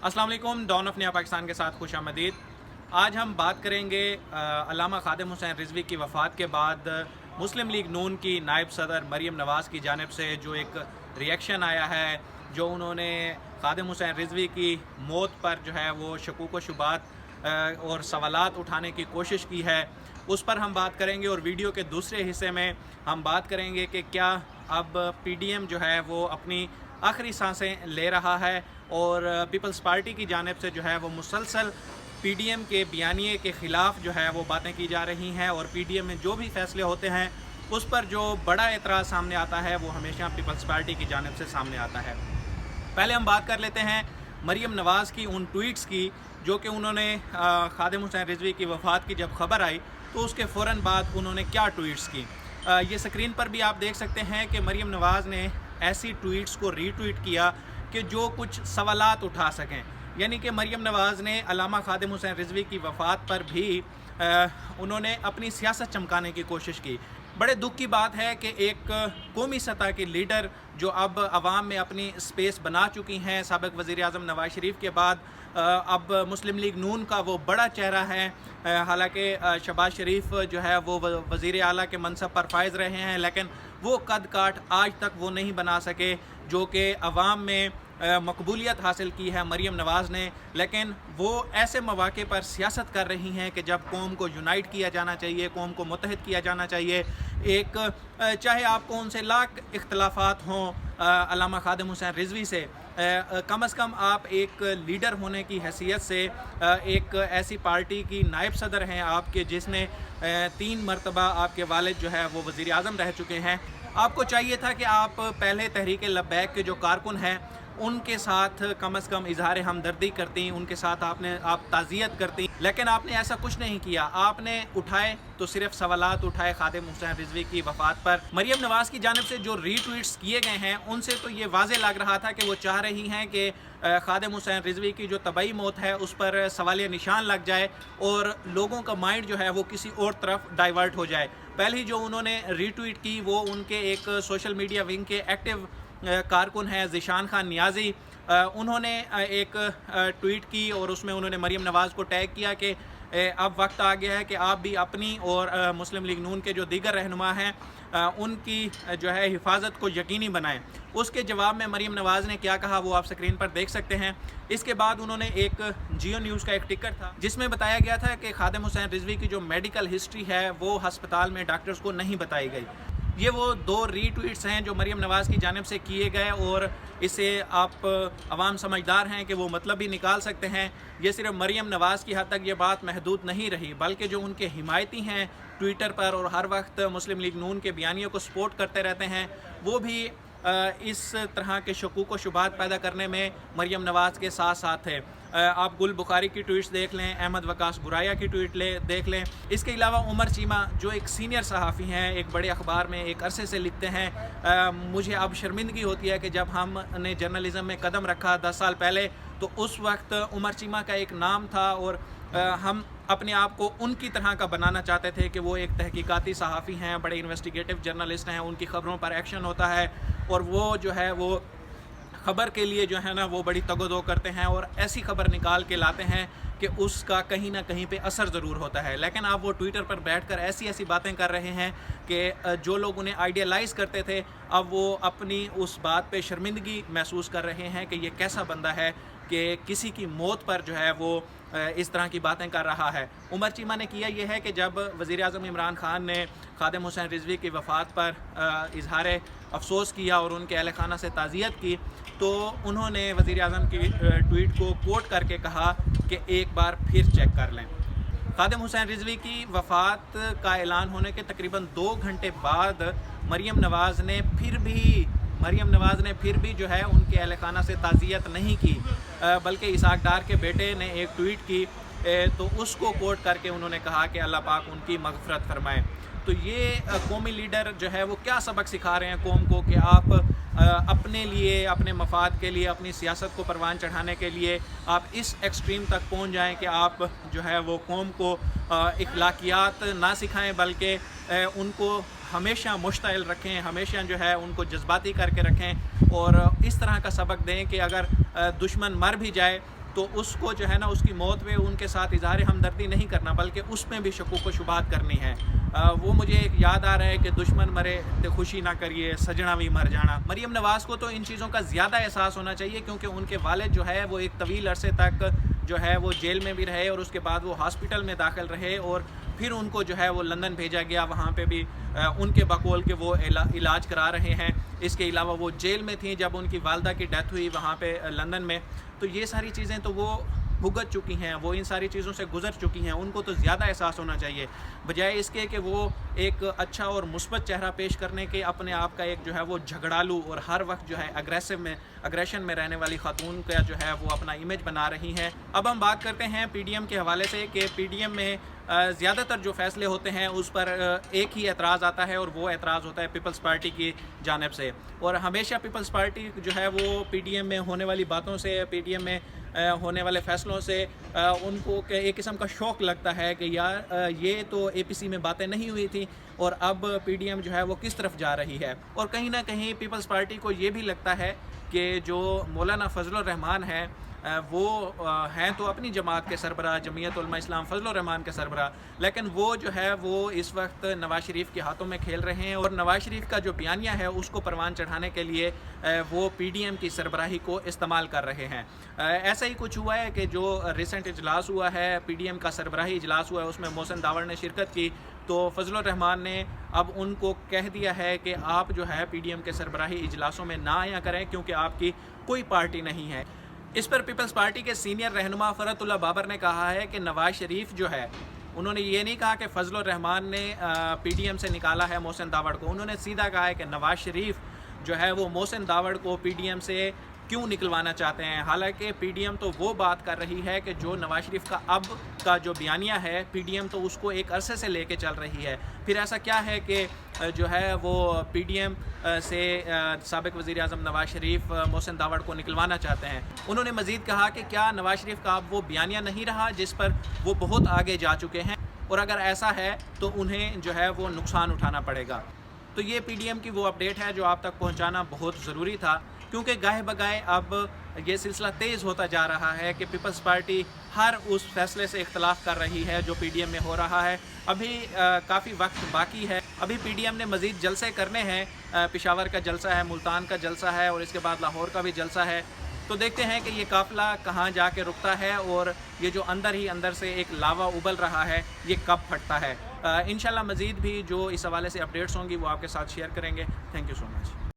अस्सलाम वालेकुम। Don of नया पाकिस्तान के साथ खुश आमदीद। आज हम बात करेंगे अल्लामा खादिम हुसैन रिजवी की वफ़ात के बाद मुस्लिम लीग नून की नायब सदर मरीम नवाज़ की जानिब से जो एक रिएक्शन आया है, जो उन्होंने खादिम हुसैन रिजवी की मौत पर जो है वो शकूक व शुबात और सवालात उठाने की कोशिश की है, उस पर हम बात करेंगे। और वीडियो के दूसरे हिस्से में हम बात करेंगे कि क्या अब PDM जो है वो अपनी आखिरी सांसें ले रहा है और पीपल्स पार्टी की जानिब से जो है वो मुसलसल PDM के बयानिए के ख़िलाफ़ जो है वो बातें की जा रही हैं। और PDM में जो भी फ़ैसले होते हैं उस पर जो बड़ा एतराज़ सामने आता है वो हमेशा पीपल्स पार्टी की जानिब से सामने आता है। पहले हम बात कर लेते हैं मरीम नवाज़ की उन ट्वीट्स की, जो कि उन्होंने खादिम हुसैन रिजवी की वफ़ात की जब ख़बर आई तो उसके फ़ौरन बाद उन्होंने क्या ट्वीट्स की। ये स्क्रीन पर भी आप देख सकते हैं कि मरीम नवाज़ ने ऐसी ट्वीट्स को रीट्वीट किया कि जो कुछ सवालात उठा सकें। यानी कि मरीम नवाज़ ने अल्लामा खादिम हुसैन रिजवी की वफ़ात पर भी उन्होंने अपनी सियासत चमकाने की कोशिश की। बड़े दुख की बात है कि एक कौमी सतह की लीडर जो अब अवाम में अपनी स्पेस बना चुकी हैं, साबिक़ वज़ीर आज़म नवाज़ शरीफ के बाद अब मुस्लिम लीग नून का वो बड़ा चेहरा है। हालांकि शहबाज शरीफ जो है वो वज़ीर आला के मनसब पर फायज़ रहे हैं, लेकिन वो कद काठ आज तक वो नहीं बना सके जो कि अवाम में मकबूलियत हासिल की है मरीम नवाज़ ने। लेकिन वो ऐसे मौक़े पर सियासत कर रही हैं कि जब कौम को यूनाइट किया जाना चाहिए, कौम को मुत्तहिद किया जाना चाहिए। एक चाहे आपको उनसे लाख इख्तलाफात हों अल्लामा खादिम हुसैन रिजवी से, कम अज़ कम आप एक लीडर होने की हैसियत से एक ऐसी पार्टी की नायब सदर हैं आपके, जिसने 3 मरतबा आपके वालिद जो है वो वज़ीर आज़म रह चुके हैं। आपको चाहिए था कि आप पहले तहरीक लब्बैक के जो कारकुन हैं उनके साथ कम अज़ कम इजहार हमदर्दी करती, उनके साथ आप ताज़ियत करती, लेकिन आपने ऐसा कुछ नहीं किया। आपने उठाए तो सिर्फ सवालात उठाए खादिम हुसैन रिजवी की वफ़ात पर। मरीम नवाज़ की जानिब से जो रीट्वीट्स किए गए हैं उनसे तो ये वाज़े लग रहा था कि वो चाह रही हैं कि खादिम हुसैन रिजवी की जो तबई मौत है उस पर सवालिया निशान लग जाए और लोगों का माइंड जो है वो किसी और तरफ डाइवर्ट हो जाए। पहले ही जो उन्होंने रीट्वीट की वो उनके एक सोशल मीडिया विंग के एक्टिव कारकुन हैं ज़ीशान खान नियाज़ी, उन्होंने एक ट्वीट की और उसमें उन्होंने मरीम नवाज़ को टैग किया कि अब वक्त आ गया है कि आप भी अपनी और मुस्लिम लीग नून के जो दीगर रहनुमा हैं उनकी जो है हिफाजत को यकीनी बनाएं। उसके जवाब में मरीम नवाज़ ने क्या कहा वो आप स्क्रीन पर देख सकते हैं। इसके बाद उन्होंने एक जियो न्यूज़ का एक टिकर था जिसमें बताया गया था कि खादिम हुसैन रिजवी की जो मेडिकल हिस्ट्री है वो हस्पताल में डॉक्टर्स को नहीं बताई गई। ये वो 2 रीट्वीट्स हैं जो मरीम नवाज़ की जानिब से किए गए और इसे आप अवाम समझदार हैं कि वो मतलब भी निकाल सकते हैं। ये सिर्फ मरीम नवाज़ की हद तक ये बात महदूद नहीं रही, बल्कि जो उनके हिमायती हैं ट्विटर पर और हर वक्त मुस्लिम लीग नून के बयानियों को सपोर्ट करते रहते हैं, वो भी इस तरह के शकूक व शुबात पैदा करने में मरीम नवाज़ के साथ साथ है। आप गुल बुखारी की ट्वीट्स देख लें, अहमद वकास बुराया की ट्वीट देख लें। इसके अलावा उमर चीमा जो एक सीनियर सहाफ़ी हैं, एक बड़े अखबार में एक अरसे से लिखते हैं। मुझे अब शर्मिंदगी होती है कि जब हमने जर्नलिज़म में कदम रखा 10 साल पहले तो उस वक्त उमर चीमा का एक नाम था और हम अपने आप को उनकी तरह का बनाना चाहते थे कि वो एक तहकीकाती सहाफ़ी हैं, बड़े इन्वेस्टिगेटिव जर्नलिस्ट हैं, उनकी ख़बरों पर एक्शन होता है और वो जो है वो ख़बर के लिए जो है ना वो बड़ी तगदो करते हैं और ऐसी ख़बर निकाल के लाते हैं कि उसका कहीं ना कहीं पे असर ज़रूर होता है। लेकिन आप वो ट्विटर पर बैठकर ऐसी ऐसी बातें कर रहे हैं कि जो लोग उन्हें आइडियलाइज़ करते थे अब वो अपनी उस बात पे शर्मिंदगी महसूस कर रहे हैं कि ये कैसा बंदा है कि किसी की मौत पर जो है वो इस तरह की बातें कर रहा है। उमर चीमा ने किया ये है कि जब वज़ीर आज़म इमरान खान ने खादिम हुसैन रिजवी की वफ़ात पर इजहार अफसोस किया और उनके अहल खाना से ताज़ियत की, तो उन्होंने वज़ीर आज़म की ट्वीट को कोट करके कहा कि एक बार फिर चेक कर लें। खादिम हुसैन रिजवी की वफ़ात का ऐलान होने के तकरीबन 2 घंटे बाद मरीम नवाज़ ने फिर भी जो है उनके अहल खाना से ताज़ियत नहीं की, बल्कि इसहाक डार के बेटे ने एक ट्वीट की तो उसको कोट करके उन्होंने कहा कि अल्लाह पाक उनकी मग़फ़रत फरमाए। तो ये कौमी लीडर जो है वो क्या सबक सिखा रहे हैं कौम को कि आप अपने लिए, अपने मफाद के लिए, अपनी सियासत को परवान चढ़ाने के लिए आप इस एक्सट्रीम तक पहुंच जाएं कि आप जो है वो कौम को इखलाकियात ना सिखाएं, बल्कि उनको हमेशा मुश्तइल रखें, हमेशा जो है उनको जज्बाती करके रखें और इस तरह का सबक दें कि अगर दुश्मन मर भी जाए تو اس کو جو ہے نا اس کی موت میں ان کے ساتھ اظہار ہمدردی نہیں کرنا بلکہ اس میں بھی شکوک و شبہات کرنی ہے۔ وہ مجھے ایک یاد آ رہا ہے کہ دشمن مرے تے خوشی نہ کریے سجنا بھی مر جانا۔ مریم نواز کو تو ان چیزوں کا زیادہ احساس ہونا چاہیے کیونکہ ان کے والد جو ہے وہ ایک طویل عرصے تک جو ہے وہ جیل میں بھی رہے اور اس کے بعد وہ ہاسپٹل میں داخل رہے اور پھر ان کو جو ہے وہ لندن بھیجا گیا، وہاں پہ بھی ان کے بقول کہ وہ علاج کرا رہے ہیں۔ اس کے علاوہ وہ جیل میں تھیں جب ان کی والدہ کی ڈیتھ ہوئی وہاں پہ لندن میں، تو یہ ساری چیزیں تو وہ بھگت چکی ہیں، وہ ان ساری چیزوں سے گزر چکی ہیں، ان کو تو زیادہ احساس ہونا چاہیے بجائے اس کے کہ وہ ایک اچھا اور مثبت چہرہ پیش کرنے کے اپنے آپ کا ایک جو ہے وہ جھگڑالو اور ہر وقت جو ہے اگریشن میں رہنے والی خاتون کا جو ہے وہ اپنا امیج بنا رہی ہیں۔ اب ہم بات کرتے ہیں پی ڈی ایم کے حوالے سے کہ پی ڈی ایم میں زیادہ تر جو فیصلے ہوتے ہیں اس پر ایک ہی اعتراض آتا ہے اور وہ اعتراض ہوتا ہے پیپلز پارٹی کی جانب سے، اور ہمیشہ پیپلز پارٹی جو ہے وہ پی ڈی ایم میں ہونے والی باتوں سے، پی ڈی ایم میں ہونے والے فیصلوں سے ان کو ایک قسم کا شوق لگتا ہے کہ یار یہ تو اے پی سی میں باتیں نہیں ہوئی تھیں اور اب پی ڈی ایم جو ہے وہ کس طرف جا رہی ہے، اور کہیں نہ کہیں پیپلز پارٹی کو یہ بھی لگتا ہے کہ جو مولانا فضل الرحمان ہے وہ ہیں تو اپنی جماعت کے سربراہ، جمعیت علماء اسلام فضل الرحمان کے سربراہ، لیکن وہ جو ہے وہ اس وقت نواز شریف کے ہاتھوں میں کھیل رہے ہیں اور نواز شریف کا جو بیانیہ ہے اس کو پروان چڑھانے کے لیے وہ پی ڈی ایم کی سربراہی کو استعمال کر رہے ہیں۔ ایسا ہی کچھ ہوا ہے کہ جو ریسنٹ اجلاس ہوا ہے پی ڈی ایم کا سربراہی اجلاس ہوا ہے، اس میں محسن داوڑ نے شرکت کی، تو فضل الرحمان نے اب ان کو کہہ دیا ہے کہ آپ جو ہے پی ڈی ایم کے سربراہی اجلاسوں میں نہ آیا کریں کیونکہ آپ کی کوئی پارٹی نہیں ہے۔ اس پر پیپلز پارٹی کے سینئر رہنما فرحت اللہ بابر نے کہا ہے کہ نواز شریف جو ہے، انہوں نے یہ نہیں کہا کہ فضل الرحمان نے پی ڈی ایم سے نکالا ہے محسن داوڑ کو، انہوں نے سیدھا کہا ہے کہ نواز شریف جو ہے وہ محسن داوڑ کو پی ڈی ایم سے کیوں نکلوانا چاہتے ہیں، حالانکہ پی ڈی ایم تو وہ بات کر رہی ہے کہ جو نواز شریف کا اب کا جو بیانیہ ہے پی ڈی ایم تو اس کو ایک عرصے سے لے کے چل رہی ہے، پھر ایسا کیا ہے کہ جو ہے وہ پی ڈی ایم سے سابق وزیر اعظم نواز شریف محسن داوڑ کو نکلوانا چاہتے ہیں۔ انہوں نے مزید کہا کہ کیا نواز شریف کا اب وہ بیانیہ نہیں رہا جس پر وہ بہت آگے جا چکے ہیں، اور اگر ایسا ہے تو انہیں جو ہے وہ نقصان اٹھانا پڑے گا۔ تو یہ پی ڈی ایم کی وہ اپڈیٹ ہے جو آپ تک پہنچانا بہت ضروری تھا، کیونکہ گاہے بگاہے اب یہ سلسلہ تیز ہوتا جا رہا ہے کہ پیپلز پارٹی ہر اس فیصلے سے اختلاف کر رہی ہے جو پی ڈی ایم میں ہو رہا ہے۔ ابھی کافی وقت باقی ہے، ابھی پی ڈی ایم نے مزید جلسے کرنے ہیں، پشاور کا جلسہ ہے، ملتان کا جلسہ ہے اور اس کے بعد لاہور کا بھی جلسہ ہے، تو دیکھتے ہیں کہ یہ قافلہ کہاں جا کے رکتا ہے اور یہ جو اندر ہی اندر سے ایک لاوا ابل رہا ہے یہ کب پھٹتا ہے۔ انشاءاللہ مزید بھی جو اس حوالے سے اپڈیٹس ہوں گی وہ آپ کے ساتھ شیئر کریں گے۔ Thank you so much.